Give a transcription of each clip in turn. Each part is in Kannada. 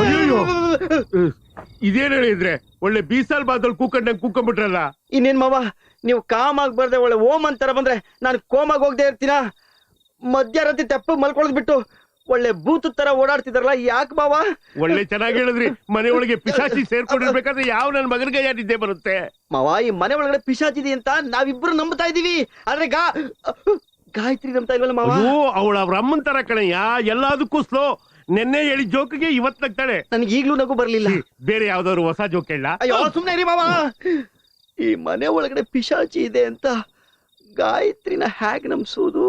ಅಯ್ಯೋ ಇದೇನ್ ಹೇಳಿದ್ರೆ ಒಳ್ಳೆ ಬೀಸಾಲ್ ಬಾದಲ್ ಕೂಕೊಂಡಂಗ್ ಕೂಕೊಂಡ್ಬಿಟ್ರಲ್ಲ. ಇನ್ನೇನ್ ಮಾವ ನೀವು ಕಾಮ್ ಆಗ್ಬಾರ್ದೆ ಒಳ್ಳೆ ಓಮ್ ಅಂತಾರ ಬಂದ್ರೆ ನಾನು ಕೋಮಾಗ ಹೋಗದೆ ಇರ್ತೀನ. ಮಧ್ಯರಾತ್ರಿ ತೆಪ್ಪ ಮಲ್ಕೊಳದ್ ಬಿಟ್ಟು ಒಳ್ಳೆ ಬೂತ್ ತರ ಓಡಾಡ್ತಿದಾರಲ್ಲ ಯಾಕೆ ಮಾವ? ಒಳ್ಳೆ ಚೆನ್ನಾಗಿ ಹೇಳಿದ್ರಿ. ಮನೆ ಒಳಗೆ ಪಿಶಾಚಿ ಸೇರ್ಕೊಂಡಿರ್ಬೇಕಾದ್ರೆ ಯಾವ ನನ್ ಮಗನಿಗೆ ಯಾರಿದ್ದೆ ಬರುತ್ತೆ ಮಾವ. ಈ ಮನೆ ಒಳಗಡೆ ಪಿಶಾಚಿದೆ ಅಂತ ನಾವಿಬ್ರು ನಂಬ್ತಾ ಇದೀವಿ, ಆದ್ರೆ ಗಾಯತ್ರಿ ನಂಬ್ತಾ ಇಲ್ವಲ್ಲ ಮಾವ. ಅವಳ ಅವ್ರ ಅಮ್ಮನ್ ತರ ಕಣಯ್ಯ, ಎಲ್ಲದಕ್ಕೂ ಸ್ಲೋ. ನೆನ್ನೆ ಹೇಳಿ ಜೋಕಿಗೆ ಇವತ್ ನಗ್ತಾಳೆ. ನನ್ಗೆ ಈಗ್ಲೂ ನಗು ಬರ್ಲಿಲ್ಲ. ಬೇರೆ ಯಾವ್ದಾದ್ರು ಹೊಸ ಜೋಕ್ ಹೇಳ? ಅಯ್ಯೋ ಸುಮ್ನೆ ಇರಿ ಮಾವ. ಈ ಮನೆ ಒಳಗಡೆ ಪಿಶಾಚಿ ಇದೆ ಅಂತ ಗಾಯತ್ರಿನ ಹ್ಯಾಗ್ ನಂಬಿಸೋದು?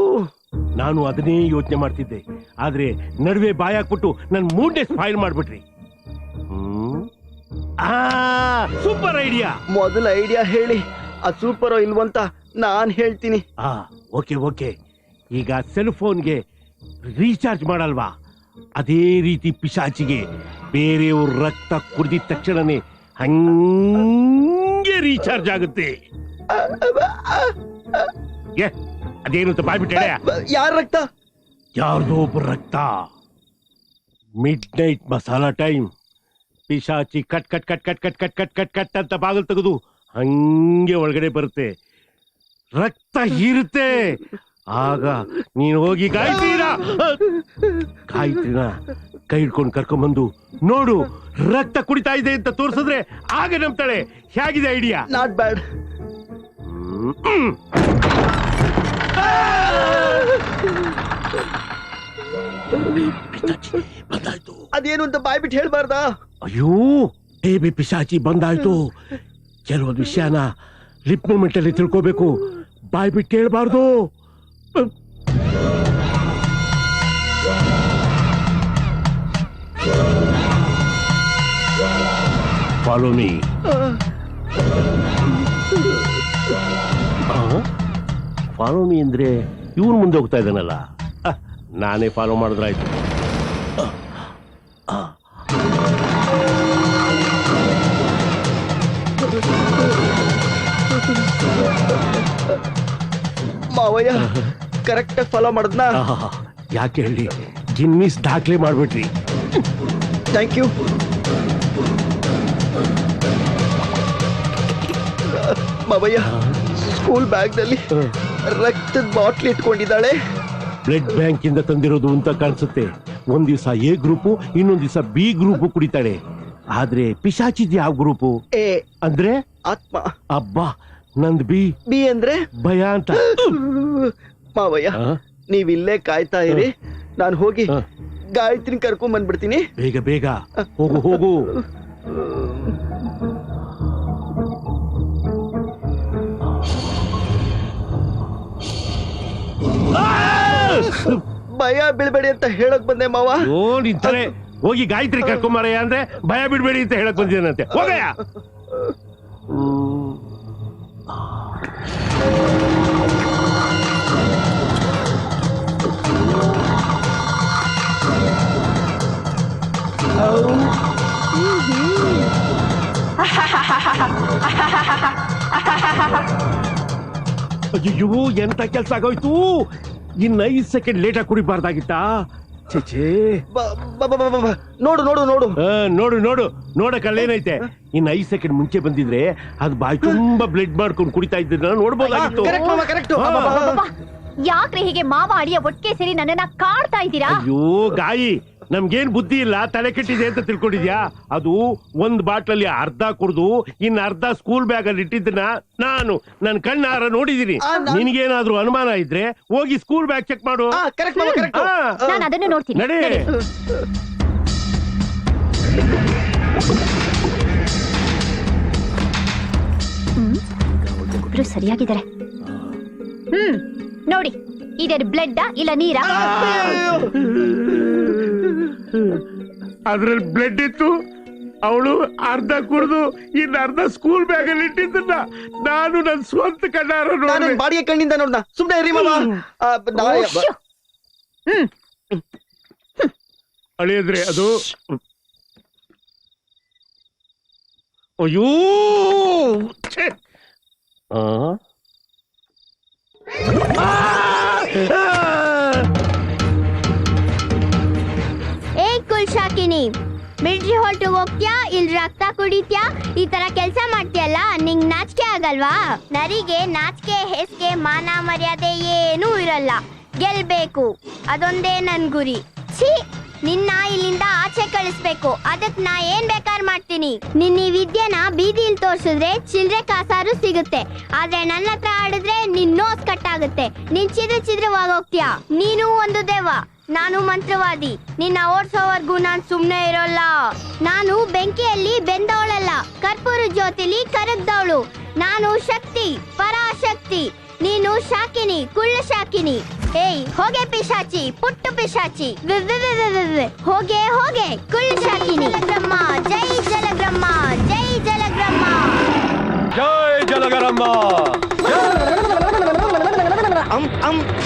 ನಾನು ಅದನ್ನೇ ಯೋಚನೆ ಮಾಡ್ತಿದ್ದೆ, ಆದ್ರೆ ನಡುವೆ ಬಾಯಾಕ್ಬಿಟ್ಟು ನನ್ ಮೂಡ್ನೆ ಸ್ಪಾಯ್ಲ್ ಮಾಡ್ಬಿಟ್ರಿ. Super idea. ಮೊದಲ ಐಡಿಯಾ ಹೇಳಿ, ಅದು ಸೂಪರ್ ಇಲ್ವಂತ ನಾನ್ ಹೇಳ್ತೀನಿ. Okay okay. ಈಗ ಸೆಲ್ ಫೋನ್ಗೆ ರೀಚಾರ್ಜ್ ಮಾಡಲ್ವಾ, ಅದೇ ರೀತಿ ಪಿಶಾಚಿಗೆ ಬೇರೆಯವ್ರ ರಕ್ತ ಕುಡಿದ ತಕ್ಷಣನೇ ಹಂಗೆ ರೀಚಾರ್ಜ್ ಆಗುತ್ತೆ. ಅದೇನು ಅಂತ ಬಾಯ್ಬಿಟ್ಟೆ. ಯಾರ ರಕ್ತ? ಯಾರ್ದೋ ಒಬ್ಬ ರಕ್ತ. Midnight masala time. ಪಿಶಾಚಿ cut cut cut cut cut cut cut cut cut ಅಂತ ಬಾಗಿಲು ತೆಗೆದು ಹಂಗೆ ಒಳಗಡೆ ಬರುತ್ತೆ, ರಕ್ತ ಹೀರುತ್ತೆ. ಆಗ ನೀನು ಹೋಗಿ ಗಾಯತ್ರಿನ ಕೈ ಹಿಡ್ಕೊಂಡು ಕರ್ಕೊಂಡ್ಬಂದು ನೋಡು ರಕ್ತ ಕುಡಿತಾ ಇದೆ ಅಂತ ತೋರಿಸಿದ್ರೆ ಆಗ ನಂಬ್ತಾಳೆ. ಹೇಗಿದೆ ಐಡಿಯಾ? Not bad. ಅದೇನು ಅಂತ ಬಾಯ್ಬಿಟ್ಟು ಹೇಳ್ಬಾರ್ದಾ? ಅಯ್ಯೋ ಬೇಬಿ ಪಿಶಾಚಿ ಬಂದಾಯ್ತು. ಕೆಲವೊಂದು ವಿಷಯನ ಲಿಪ್ ಮೂಮೆಂಟ್ ಅಲ್ಲಿ ತಿಳ್ಕೋಬೇಕು, ಬಾಯ್ಬಿಟ್ಟು ಹೇಳ್ಬಾರ್ದು. Follow me. ಫಾಲೋ ಮೀ ಅಂದ್ರೆ ಇವನು ಮುಂದೆ ಹೋಗ್ತಾ ಇದ್ದಾನಲ್ಲ, ನಾನೇ ಫಾಲೋ ಮಾಡಿದ್ರಾಯ್ತು. ಮಾವಯ್ಯ ಕರೆಕ್ಟ್ ಫಾಲೋ ಮಾಡಿದ್ನ? ಯಾಕೆ ಹೇಳಿ, ಗಿನ್ನಿಸ್ ದಾಖಲೆ ಮಾಡ್ಬಿಟ್ರಿ. Thank you. ಮಾವಯ್ಯ ಸ್ಕೂಲ್ ಬ್ಯಾಗ್ ನಲ್ಲಿ ರಕ್ತದ ಬಾಟ್ಲಿ ಇಟ್ಕೊಂಡಿದ್ದಾಳೆ. ಬ್ಲಡ್ ಬ್ಯಾಂಕ್ ಇಂದ ತಂದಿರೋದು ಅಂತ ಕಾಣಿಸುತ್ತೆ. ಒಂದ್ ದಿವಸ ಎ ಗ್ರೂಪು, ಇನ್ನೊಂದ್ ದಿವಸ ಬಿ ಗ್ರೂಪು ಕುಡಿತಾಳೆ. ಆದ್ರೆ ಪಿಶಾಚಿದ್ ಯಾವ ಗ್ರೂಪು? ಎ ಅಂದ್ರೆ ಆತ್ಮ. ಅಬ್ಬಾ, ನಂದ್ ಬಿ. ಬಿ ಅಂದ್ರೆ ಭಯ ಅಂತ. ಮಾವಯ್ಯ ನೀವ್ ಇಲ್ಲೇ ಕಾಯ್ತಾ ಇರಿ, ನಾನು ಹೋಗಿ ಗಾಯತ್ರಿನ ಕರ್ಕೊಂಡ್ ಬಂದ್ಬಿಡ್ತೀನಿ. ಬೇಗ ಬೇಗ ಹೋಗು ಹೋಗು. ಭಯ ಬೀಳ್ಬೇಡಿ ಅಂತ ಹೇಳಕ್ ಬಂದೆ ಮಾವ. ನಿಂತಾರೆ ಹೋಗಿ ಗಾಯತ್ರಿ ಕರ್ಕೊಂಬಾರಯ್ಯ ಅಂದ್ರೆ ಭಯ ಬಿಡ್ಬೇಡಿ ಅಂತ ಹೇಳಕ್ ಬಂದಿದ್ದೇನಂತೆ. ಹೋಗಯ್ಯ. ಅಯ್ಯೋ ಎಂತ ಕೆಲ್ಸ ಆಗೋಯ್ತು. ಇನ್ನು 5 ಸೆಕೆಂಡ್ ಲೇಟ್ ಆಗಿ ಕುಡಿಬಾರ್ದಾಗಿತ್ತಾ? ಛೇ, ನೋಡು ನೋಡು ನೋಡು ನೋಡು ನೋಡು ನೋಡಕ್ಕಲ್ಲೇನೈತೆ. ಇನ್ನು 5 ಸೆಕೆಂಡ್ ಮುಂಚೆ ಬಂದಿದ್ರೆ ಅದು ಬಾಯಿ ತುಂಬಾ ಬ್ಲಡ್ ಮಾಡ್ಕೊಂಡು ಕುಡಿತಾ ಇದ್ದ ನೋಡ್ಬೋದಾಗಿತ್ತು. ಯಾಕ್ರಿ ಹೀಗೆ ಮಾವ ಅಡಿಯ ಒಟ್ಟಿಗೆ ಸೇರಿ ನನ್ನನ್ನ ಕಾಡ್ತಾ ಇದ್ದೀರಾ? ಅಯ್ಯೋ ಗಾಯಿ, ನಮ್ಗೇನ್ ಬುದ್ಧಿ ಇಲ್ಲ, ತಲೆ ಕೆಟ್ಟಿದೆ ಅಂತ ತಿಳ್ಕೊಂಡಿದ್ಯಾ? ಅದು ಒಂದ್ ಬಾಟ್ಲಲ್ಲಿ ಅರ್ಧ ಕುಡ್ದು ಇನ್ನು ಅರ್ಧ ಸ್ಕೂಲ್ ಬ್ಯಾಗ್ ಅಲ್ಲಿ ಇಟ್ಟಿದ್ದನ್ನ ನಾನು ನನ್ ಕಣ್ಣಾರ ನೋಡಿದೀನಿ. ನಿನ್ಗೇನಾದ್ರೂ ಅನುಮಾನ ಇದ್ರೆ ಹೋಗಿ ಸ್ಕೂಲ್ ಬ್ಯಾಗ್ ಚೆಕ್ ಮಾಡು. ನಾನು ಅದನ್ನು ನೋಡ್ತೀನಿ. ನಡೆ. ಇಬ್ರು ಸರಿಯಾಗಿದ್ದಾರೆ. ನೋಡಿ, ಇದೇನು ಬ್ಲಡ್ ಇಲ್ಲ ನೀರಾ? ಅದ್ರಲ್ಲಿ ಬ್ಲಡ್ ಇತ್ತು. ಅವಳು ಅರ್ಧ ಕುಡಿದು ಇನ್ನು ಅರ್ಧ ಸ್ಕೂಲ್ ಬ್ಯಾಗ್ ಅಲ್ಲಿ ಇಟ್ಟಿದ್ದನ್ನ ನಾನು ನನ್ ಸ್ವಂತ ಕಣ್ಣಾರ ನೋಡಿ ಬಾಡಿಗೆ ಕಣ್ಣಿಂದ ನೋಡ್ದ. ಸುಮ್ನೆ ಇರಿ ಮಾವ. ಅಳಿಯದ್ರೆ ಅದು. ಅಯ್ಯೋ ಮಾಡ್ತೀನಿ. ಮಿಲ್ಟ್ರಿ ಹೊಲ್ಟಿಗೆ ಹೋಗ್ತ್ಯಾ ಇಲ್ಲಿ ರಕ್ತ ಕುಡಿತ್ಯಾ ಈ ತರ ಕೆಲಸ ಮಾಡ್ತೀಯಲ್ಲ ನಿಂಗ್ ನಾಚಿಕೆ ಆಗಲ್ವಾ? ನರಿಗೆ ನಾಚಿಕೆ ಹೆಸ್ಗೆ ಮಾನ ಮರ್ಯಾದೆ ಏನೂ ಇರಲ್ಲ. ಗೆಲ್ಬೇಕು ಅದೊಂದೇ ನನ್ ಗುರಿ. ಛೀ, ನಿನ್ನ ಇಲ್ಲಿಂದ ಆಚೆ ಕಳಿಸ್ಬೇಕು. ಅದಕ್ ನಾ ಏನ್ ಬೇಕಾರ್ ಮಾಡ್ತೀನಿ. ನಿನ್ನ ಈ ವಿದ್ಯೆನ ಬೀದಿಲ್ ತೋರ್ಸಿದ್ರೆ ಚಿಲ್ರೆ ಕಾಸಾರು ಸಿಗುತ್ತೆ. ಆದ್ರೆ ನನ್ನ ಹತ್ರ ಆಡಿದ್ರೆ ನಿನ್ ನೋಸ್ ಕಟ್ಟಾಗುತ್ತೆ. ನೀನ್ ಚಿದ್ರವಾಗೋಗ್ತೀಯಾ. ನೀನು ಒಂದು ದೆವ್ವ, ನಾನು ಮಂತ್ರವಾದಿ. ನಿನ್ನ ಓಡ್ಸೋವರ್ಗೂ ನಾನ್ ಸುಮ್ನೆ ಇರೋಲ್ಲ. ನಾನು ಬೆಂಕಿಯಲ್ಲಿ ಬೆಂದವಳಲ್ಲ, ಕರ್ಪೂರ ಜ್ಯೋತಿಲಿ ಕರಗ್ದವಳು. ನಾನು ಶಕ್ತಿ, ಪರಾಶಕ್ತಿ. ನೀನು ಶಾಕಿನಿ, ಕುಳ್ಳು ಶಾಕಿನಿ. ಏಯ್ ಹೋಗೆ ಪಿಶಾಚಿ, ಪುಟ್ಟು ಪಿಶಾಚಿ. ಹೋಗೆ ಹೋಗೆ ಕುಳ್ಳು ಶಾಕಿನಿ. ಜಲಗ್ರಮ್ಮ, ಜೈ ಜಲಗ್ರಮ್ಮ, ಜೈ ಜಲಗ್ರಮ್ಮ, ಜೈ ಜಲಗರಮ್ಮ.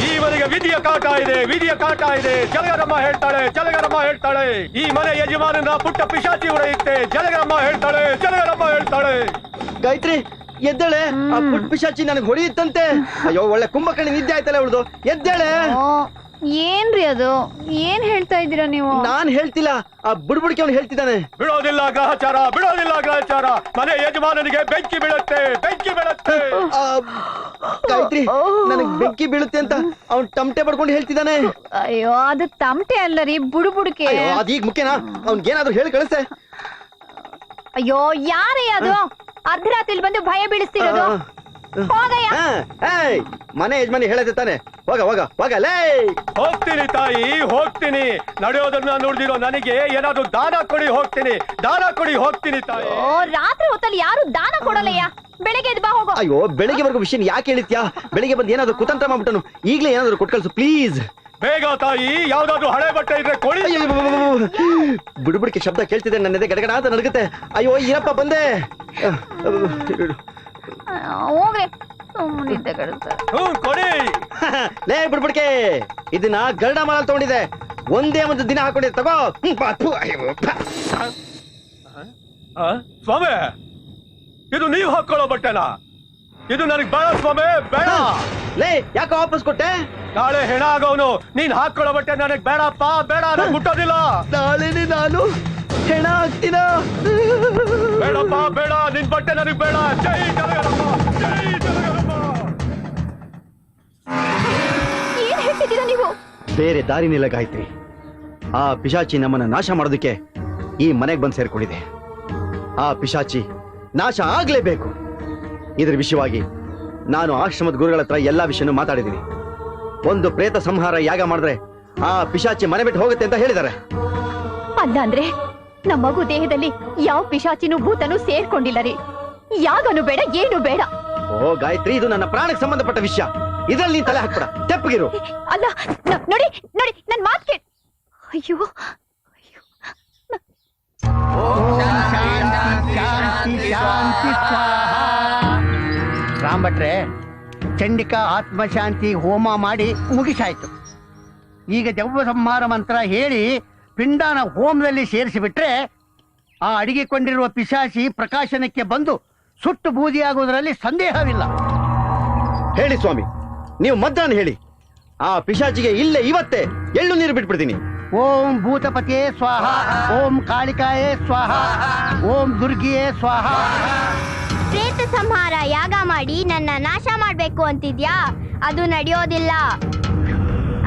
ಈ ಮನೆಗೆ ವಿಧಿಯ ಕಾಟ ಇದೆ, ವಿಧಿಯ ಕಾಟ ಇದೆ. ಜಲಗರಮ್ಮ ಹೇಳ್ತಾಳೆ, ಜಲಗರಮ್ಮ ಹೇಳ್ತಾಳೆ. ಈ ಮನೆ ಯಜಮಾನನ ಪುಟ್ಟ ಪಿಶಾಚಿ ಹೊಡೆಯುತ್ತೆ. ಜಲಗರಮ್ಮ ಹೇಳ್ತಾಳೆ, ಜಲಗರಮ್ಮ ಹೇಳ್ತಾಳೆ. ಗಾಯತ್ರಿ ಎದ್ದೇಳೆ, ಆ ಪುಟ್ ಪಿಶಾಚಿ ನನಗೆ ಹೊಡೆಯುತ್ತಂತೆ. ಅಯ್ಯೋ ಒಳ್ಳೆ ಕುಂಭಕರ್ಣಿ ನಿದ್ದೆ ಆಯ್ತಲ್ಲ ಅವಳದು. ಎದ್ದೇಳೆ. ಏನ್ರಿ ಅದು? ಏನ್ ಹೇಳ್ತಾ ಇದೀರಾ ನೀವು? ನಾನ್ ಹೇಳ್ತಿಲ್ಲ, ಆ ಬುಡ್ಬುಡ್ಕೆ ಅವ್ನು ಹೇಳ್ತಿದ್ದಾನೆ. ಬಿಡೋದಿಲ್ಲ ಗ್ರಹಚಾರ, ಬಿಡೋದಿಲ್ಲ ಗ್ರಹಚಾರ. ಮನೆ ಯಜಮಾನನಿಗೆ ಬೆಂಕಿ ಬೀಳುತ್ತೆ, ಬೆಂಕಿ ಬೀಳುತ್ತೆ. ಗಾಯತ್ರಿ ನನಗ್ ಬೆಂಕಿ ಬೀಳುತ್ತೆ ಅಂತ ಅವ್ನ್ ಟಮಟೆ ಪಡ್ಕೊಂಡು ಹೇಳ್ತಿದ್ದಾನೆ. ಅಯ್ಯೋ ಅದು ತಮಟೆ ಅಲ್ಲ ರೀ, ಬುಡುಬುಡುಕೆ. ಅದೀಗ ಮುಖ್ಯನಾ? ಅವ್ನ್ಗೇನಾದ್ರು ಹೇಳಿ ಕಳಿಸ್ತೆ. ಅಯ್ಯೋ ಯಾರೇ ಅದು ಅರ್ಧರಾತ್ರಿ ಬಂದು ಭಯ ಬೀಳಿಸ್ತಿರೋದು? ಹೋಗಯ್ಯ. ಮನೆ ಯಜಮಾನಿ ಹೇಳತ್ತೆ ತಾನೆ, ಹೋಗ ಹೋಗ ಹೋಗಲೇ. ಹೋಗ್ತೀನಿ ತಾಯಿ, ಹೋಗ್ತೀನಿ. ನಡೆಯೋದನ್ನ ನೋಡ್ದಿರೋ ನನಗೆ ಏನಾದ್ರು ದಾನ ಕೊಡಿ, ಹೋಗ್ತೀನಿ. ದಾನ ಕೊಡಿ, ಹೋಗ್ತೀನಿ ತಾಯಿ. ಓ ರಾತ್ರಿ ಹೊತ್ತಲ್ಲಿ ಯಾರು ದಾನ ಕೊಡಲ್ಲಯ್ಯ. ಬೆಳಗ್ಗೆ ಎದ್ದು ಬಾ, ಹೋಗೋ. ಅಯ್ಯೋ ಬೆಳಿಗ್ಗೆವರೆಗೂ ವಿಷಯ ಯಾಕೆ ಹೇಳಿತ್ಯಾ? ಬೆಳಿಗ್ಗೆ ಬಂದು ಏನಾದ್ರು ಕುತಂತ್ರ ಮಾಡ್ಬಿಟ್ಟನು. ಈಗಲೇ ಏನಾದ್ರು ಕೊಟ್ಟು ಕಳ್ಸು ಪ್ಲೀಸ್. ಬೇಗ ತಾಯಿ, ಯಾವ್ದಾದ್ರು ಹಳೆ ಬಟ್ಟೆ ಇದ್ರೆ ಕೊಡಿ. ಬುಡುಬುಡಿಕೆ ಶಬ್ದ ಕೇಳ್ತಿದೆ, ನನ್ನೆದೆ ಗಡಗಡ ಅಂತ ನಡುಗುತ್ತೆ. ಅಯ್ಯೋ ಇರಪ್ಪ ಬಂದೆ. ಹೋಗ್ರಿ, ಸುಮ್ಮನಿದ್ದೆ ಕಳಿಸ್ತಾರೆ. ಕೊಡಿ. ಲೇ ಬುಡುಬುಡಿಕೆ, ಇದನ್ನ ಗರುಡ ಮಾಲ ತಗೊಂಡಿದೆ. ಒಂದೇ ಒಂದು ದಿನ ಹಾಕೊಂಡಿದೆ ತಗೋ. ಸ್ವಾಮಿ, ಇದು ನೀವ್ ಹಾಕೊಳ್ಳೋ ಬಟ್ಟೆನಾ? ಇದು ನನಗ್ ಬೇಡ ಸ್ವಾಮಿ, ಬೇಡ. ಲೇ ಯಾಕೆ ವಾಪಸ್ ಕೊಟ್ಟೆ? ನಾಳೆ ಹೆಣ ಆಗೋನು. ನೀನ್ ಹಾಕೊಳ್ಳೋ ಬಟ್ಟೆ ನನಗ್ ಬೇಡಪ್ಪ, ಬೇಡ. ನನಗ್ ಮುಟ್ಟೋದಿಲ್ಲ. ನಾಳೆನೆ ನಾನು ಹೆಣ ಆಗ್ತೀನ. ಬೇಡಪ್ಪ, ಬೇಡ. ನಿನ್ ಬಟ್ಟೆ ನನಗ್ ಬೇಡ. ಜೈ ಜಲಗರಮ್ಮ, ಜೈ ಜಲಗರಮ್ಮ. ಏನ್ ಹೇಳ್ತಿದ್ದೀರಾ ನೀವು? ಬೇರೆ ದಾರಿನಿಲ್ಲ ಗಾಯತ್ರಿ. ಆ ಪಿಶಾಚಿ ನಮ್ಮನ್ನ ನಾಶ ಮಾಡೋದಕ್ಕೆ ಈ ಮನೆಗೆ ಬಂದು ಸೇರ್ಕೊಂಡಿದೆ. ಆ ಪಿಶಾಚಿ ನಾಶ ಆಗ್ಲೇಬೇಕು. ಇದ್ರ ವಿಷಯವಾಗಿ ನಾನು ಆಶ್ರಮದ ಗುರುಗಳ ಹತ್ರ ಎಲ್ಲಾ ವಿಷಯನೂ ಮಾತಾಡಿದ್ದೀನಿ. ಒಂದು ಪ್ರೇತ ಸಂಹಾರ ಯಾಗ ಮಾಡಿದ್ರೆ ಆ ಪಿಶಾಚಿ ಮನೆ ಬಿಟ್ಟು ಹೋಗುತ್ತೆ ಅಂತ ಹೇಳಿದ್ದಾರೆ. ಅಲ್ಲ ಅಂದ್ರೆ ನಮ್ಮ ಮಗು ದೇಹದಲ್ಲಿ ಯಾವ ಪಿಶಾಚಿನೂ ಭೂತನೂ ಸೇರ್ಕೊಂಡಿಲ್ಲ ರೀ. ಯಾಗನು ಬೇಡ, ಏನು ಬೇಡ. ಓ ಗಾಯತ್ರಿ, ಇದು ನನ್ನ ಪ್ರಾಣಕ್ಕೆ ಸಂಬಂಧಪಟ್ಟ ವಿಷಯ. ಇದ್ರಲ್ಲಿ ನೀನ್ ತಲೆ ಹಾಕ್ಬೇಡ, ತೆಪ್ಪಗಿರು. ಅಲ್ಲ ನೋಡಿ ನೋಡಿ ನನ್ ಮಾತ್ ಕೇಳಿ. ಅಯ್ಯೋ ರಾಮಭಟ್ರೆ, ಚಂಡಿಕಾ ಆತ್ಮಶಾಂತಿ ಹೋಮ ಮಾಡಿ ಮುಗಿಸಾಯ್ತು. ಈಗ ದೆವ್ವ ಸಂಹಾರ ಮಂತ್ರ ಹೇಳಿ ಪಿಂಡಾನ ಹೋಮದಲ್ಲಿ ಸೇರಿಸಿಬಿಟ್ರೆ ಆ ಅಡಿಗೆಕೊಂಡಿರುವ ಪಿಶಾಚಿ ಪ್ರಕಾಶನಕ್ಕೆ ಬಂದು ಸುಟ್ಟು ಬೂದಿಯಾಗುವುದರಲ್ಲಿ ಸಂದೇಹವಿಲ್ಲ. ಹೇಳಿ ಸ್ವಾಮಿ, ನೀವು ಮಧ್ಯಾಹ್ನ ಹೇಳಿ. ಆ ಪಿಶಾಚಿಗೆ ಇಲ್ಲೇ ಇವತ್ತೇ ಎಳ್ಳು ನೀರು ಬಿಟ್ಬಿಡ್ತೀನಿ. ಓಂ ಭೂತಪತಿಯೇ ಸ್ವಾಹ, ಓಂ ಕಾಳಿಕಾಯೇ ಸ್ವಾಹ, ಓಂ ದುರ್ಗಿಯೇ ಸ್ವಾಹ. ಪ್ರೇತ ಸಂಹಾರ ಯಾಗ ಮಾಡಿ ನನ್ನ ನಾಶ ಮಾಡ್ಬೇಕು ಅಂತಿದ್ಯಾ? ಅದು ನಡೆಯೋದಿಲ್ಲ.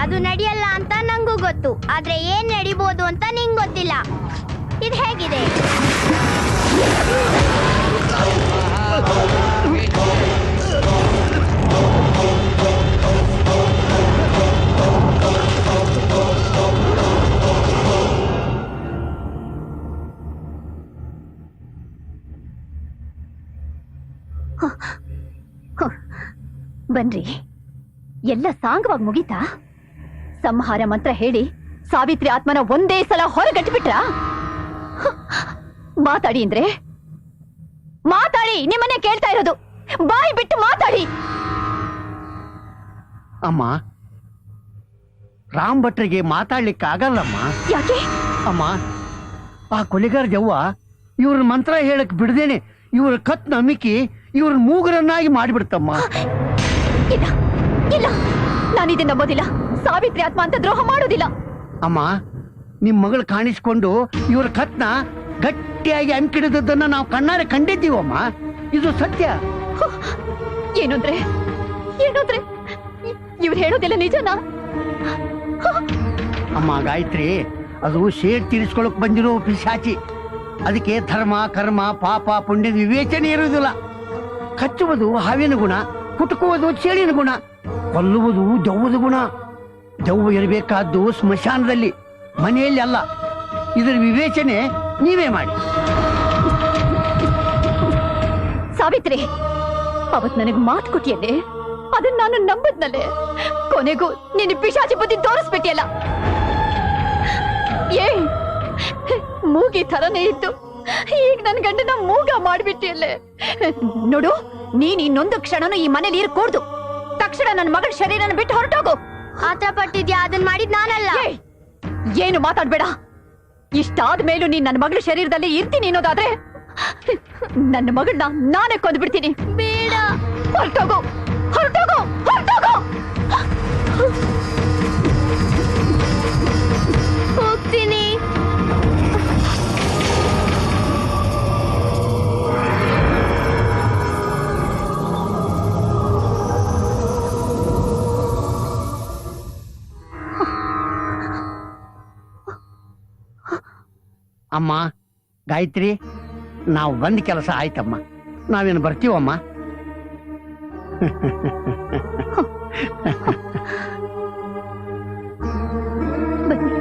ಅದು ನಡೆಯಲ್ಲ ಅಂತ ನಂಗೂ ಗೊತ್ತು. ಆದ್ರೆ ಏನ್ ನಡಿಬೋದು ಅಂತ ನಿಂಗ್ ಗೊತ್ತಿಲ್ಲ. ಇದು ಹೇಗಿದೆ? ಬನ್ರಿ, ಎಲ್ಲ ಸಾಂಗವಾಗಿ ಮುಗೀತಾ? ಸಂಹಾರ ಮಂತ್ರ ಹೇಳಿ ಸಾವಿತ್ರಿ ಆತ್ಮನ ಒಂದೇ ಸಲ ಹೊರಗಟ್ಬಿಟ್ರ? ಮಾತಾಡಿ ಅಂದ್ರೆ ಮಾತಾಡಿ, ನಿಮ್ಮನ್ನೇ ಕೇಳ್ತಾ ಇರೋದು. ಬಾಯಿ ಬಿಟ್ಟು ಮಾತಾಡಿ. ಅಮ್ಮ, ರಾಮ್ ಭಟ್ರಿಗೆ ಮಾತಾಡ್ಲಿಕ್ಕೆ ಆಗಲ್ಲಮ್ಮ. ಯಾಕೆ? ಅಮ್ಮ, ಆ ಕೊಲೆಗಾರ ಜವ್ವ ಇವ್ರ ಮಂತ್ರ ಹೇಳಕ್ ಬಿಡದೇನೆ ಇವ್ರ ಕತ್ ನಮಿಕಿ ಇವ್ರ ಮೂಗರನ್ನಾಗಿ ಮಾಡಿಬಿಡ್ತಮ್ಮ. ಇಲ್ಲ ಇಲ್ಲ, ನಾನು ಇದನ್ನ ನಂಬೋದಿಲ್ಲ. ಸಾವಿತ್ರಿ ಆತ್ಮ ಅಂತ ದ್ರೋಹ ಮಾಡೋದಿಲ್ಲ. ಅಮ್ಮ, ನಿಮ್ ಮಗಳು ಕಾಣಿಸ್ಕೊಂಡು ಇವ್ರ ಕತ್ನ ಗಟ್ಟಿಯಾಗಿ ಅಂಕಿಡಿದದ್ದನ್ನ ನಾವು ಕಣ್ಣಾರೆ ಕಂಡಿದ್ದೀವಮ್ಮ. ಇದು ಸತ್ಯ. ಏನಂದ್ರೆ ಏನಂದ್ರೆ ಇವ್ರು ಹೇಳೋದಿಲ್ಲ ನಿಜನಾ? ಅಮ್ಮ ಗಾಯತ್ರಿ, ಅದು ಶೇಡ್ ತೀರಿಸ್ಕೊಳಕ್ ಬಂದಿರೋ ಪಿಶಾಚಿ. ಅದಕ್ಕೆ ಧರ್ಮ ಕರ್ಮ ಪಾಪ ಪುಣ್ಯದ ವಿವೇಚನೆ ಇರುವುದಿಲ್ಲ. ಕಚ್ಚುವುದು ಹಾವಿನ ಗುಣ, ಕುಟುಕುವುದು ಚೇಳಿನ ಗುಣ, ಕೊಲ್ಲುವುದು ದೆವ್ವದ ಗುಣ. ದೆವ್ವ ಇರಬೇಕಾದ್ದು ಸ್ಮಶಾನದಲ್ಲಿ, ಮನೆಯಲ್ಲಿ ಅಲ್ಲ. ಇದರ ವಿವೇಚನೆ ನೀವೇ ಮಾಡಿ. ಸಾವಿತ್ರಿ, ಅವತ್ ನನಗ್ ಮಾತು ಕೊಟ್ಟಿಯಲ್ಲೇ, ಅದನ್ನ ನಾನು ನಂಬದ್ನಲ್ಲೇ. ಕೊನೆಗೂ ನಿನ್ನ ಪಿಶಾಚಿ ಬುದ್ಧಿ ತೋರಿಸ್ಬಿಟ್ಟಿಯಲ್ಲ. ಏ ಮೂಗಿ ಥರನೇ ಇತ್ತು, ಈಗ ನನ್ ಗಂಡನ ಮೂಗ ಮಾಡ್ಬಿಟ್ಟಿಯಲ್ಲೇ. ನೋಡು, ನೀನ್ ಇನ್ನೊಂದು ಕ್ಷಣನೂ ಈ ಮನೇಲಿ ಇರ್ಕೂಡ್ದು. ತಕ್ಷಣ ನನ್ನ ಮಗಳ ಶರೀರನ ಬಿಟ್ಟು ಹೊರಟೋಗು. ಆತರ ಪಟ್ಟಿದ್ಯಾ? ಅದನ್ ಮಾಡಿದ್ ನಾನಲ್ಲ. ಏನು ಮಾತಾಡ್ಬೇಡ. ಇಷ್ಟಾದ ಮೇಲೂ ನೀನ್ ನನ್ನ ಮಗಳ ಶರೀರದಲ್ಲಿ ಇರ್ತೀನಿ ಅನ್ನೋದಾದ್ರೆ ನನ್ನ ಮಗಳನ್ನ ನಾನೇ ಕೊಂದು ಬಿಡ್ತೀನಿ. ಬೇಡ. ಹೊರಟೋಗು, ಹೊರಟೋಗು, ಹೊರಟೋಗು. ಹೋಗ್ತೀನಿ. ಅಮ್ಮ ಗಾಯತ್ರಿ, ನಾವು ಬಂದ ಕೆಲಸ ಆಯ್ತಮ್ಮ. ನಾವೇನು ಬರ್ತೀವಮ್ಮ? ಬನ್ನಿ.